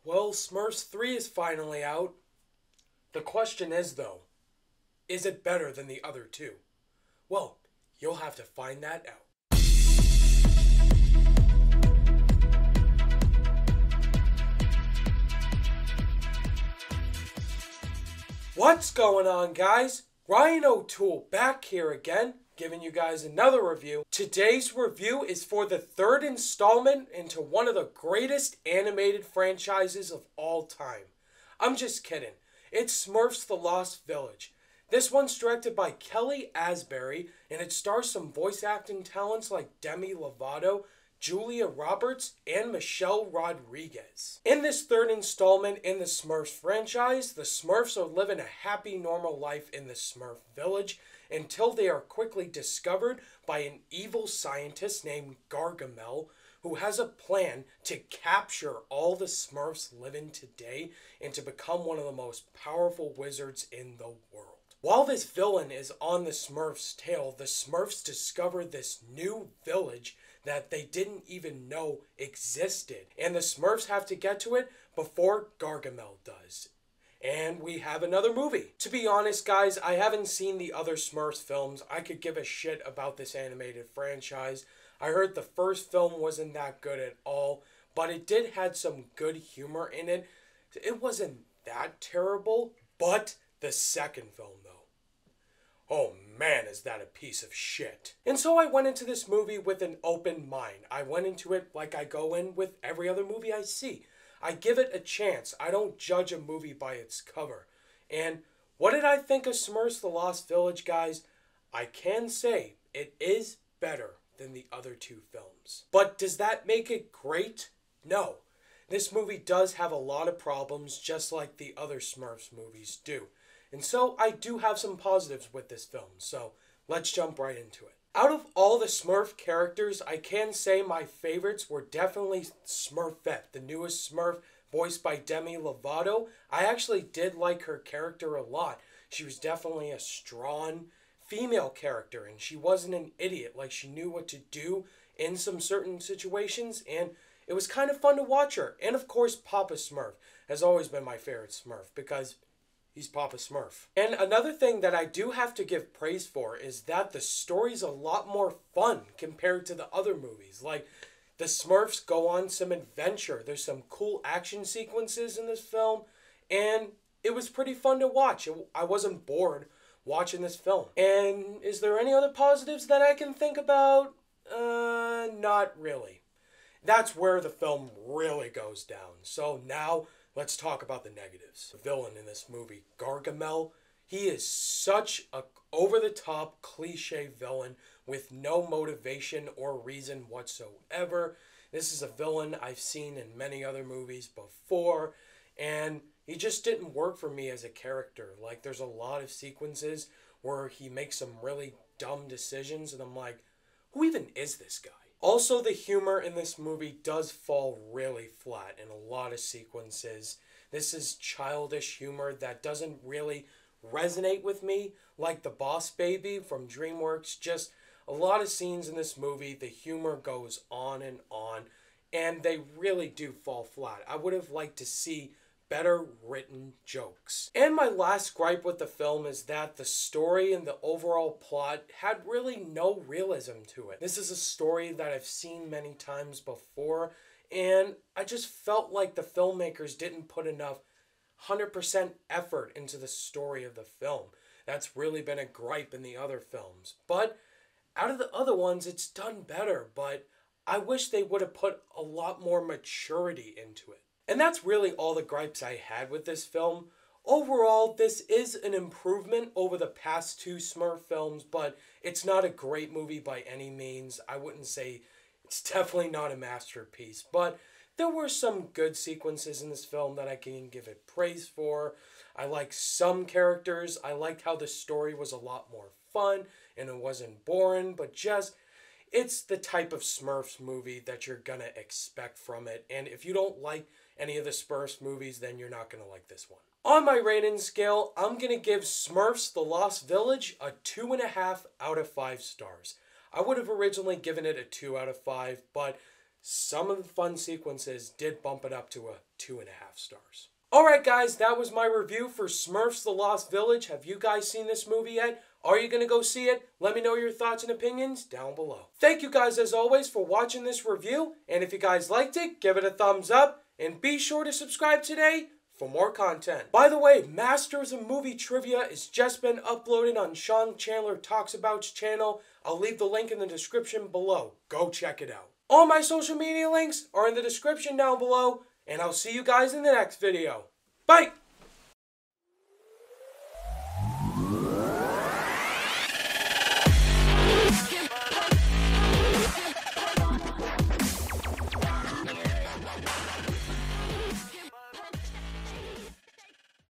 Well, Smurfs 3 is finally out. The question is, though, is it better than the other two? Well, you'll have to find that out. What's going on, guys? Ryan O'Toole back here again, giving you guys another review. Today's review is for the third installment into one of the greatest animated franchises of all time. I'm just kidding. It's Smurfs The Lost Village. This one's directed by Kelly Asbury, and it stars some voice acting talents like Demi Lovato, Julia Roberts, and Michelle Rodriguez. In this third installment in the Smurfs franchise, the Smurfs are living a happy, normal life in the Smurf village until they are quickly discovered by an evil scientist named Gargamel, who has a plan to capture all the Smurfs living today and to become one of the most powerful wizards in the world. While this villain is on the Smurfs' tail, the Smurfs discover this new village that they didn't even know existed. And the Smurfs have to get to it before Gargamel does. And we have another movie. To be honest, guys, I haven't seen the other Smurfs films. I could give a shit about this animated franchise. I heard the first film wasn't that good at all, but it did have some good humor in it. It wasn't that terrible, but the second film, though. Oh man, is that a piece of shit. And so I went into this movie with an open mind. I went into it like I go in with every other movie I see. I give it a chance. I don't judge a movie by its cover. And what did I think of Smurfs The Lost Village, guys? I can say it is better than the other two films. But does that make it great? No. This movie does have a lot of problems, just like the other Smurfs movies do. And so I do have some positives with this film, so let's jump right into it. Out of all the Smurf characters, I can say my favorites were definitely Smurfette, the newest Smurf, voiced by Demi Lovato. I actually did like her character a lot. She was definitely a strong female character, and she wasn't an idiot. Like, she knew what to do in some certain situations, and it was kind of fun to watch her. And of course, Papa Smurf has always been my favorite Smurf, because he's Papa Smurf. And another thing that I do have to give praise for is that the story's a lot more fun compared to the other movies. Like, the Smurfs go on some adventure. There's some cool action sequences in this film, and it was pretty fun to watch. I wasn't bored watching this film. And is there any other positives that I can think about? Not really. That's where the film really goes down. So now, let's talk about the negatives. The villain in this movie, Gargamel, he is such a over-the-top cliche villain with no motivation or reason whatsoever. This is a villain I've seen in many other movies before, and he just didn't work for me as a character. Like, there's a lot of sequences where he makes some really dumb decisions, and I'm like, who even is this guy? Also, the humor in this movie does fall really flat in a lot of sequences. This is childish humor that doesn't really resonate with me, like the Boss Baby from DreamWorks. Just a lot of scenes in this movie, the humor goes on, and they really do fall flat. I would have liked to see better written jokes. And my last gripe with the film is that the story and the overall plot had really no realism to it. This is a story that I've seen many times before, and I just felt like the filmmakers didn't put enough 100% effort into the story of the film. That's really been a gripe in the other films. But out of the other ones, it's done better, but I wish they would have put a lot more maturity into it. And that's really all the gripes I had with this film. Overall, this is an improvement over the past two Smurf films, but it's not a great movie by any means. I wouldn't say it's definitely not a masterpiece, but there were some good sequences in this film that I can give it praise for. I like some characters. I liked how the story was a lot more fun and it wasn't boring, but just, it's the type of Smurfs movie that you're gonna expect from it. And if you don't like any of the Smurfs movies, then you're not going to like this one. On my rating scale, I'm going to give Smurfs The Lost Village a 2.5 out of 5 stars. I would have originally given it a 2 out of 5, but some of the fun sequences did bump it up to a 2.5 stars. Alright guys, that was my review for Smurfs The Lost Village. Have you guys seen this movie yet? Are you going to go see it? Let me know your thoughts and opinions down below. Thank you guys as always for watching this review. And if you guys liked it, give it a thumbs up. And be sure to subscribe today for more content. By the way, Masters of Movie Trivia has just been uploaded on Sean Chandler Talks About's channel. I'll leave the link in the description below. Go check it out. All my social media links are in the description down below. And I'll see you guys in the next video. Bye!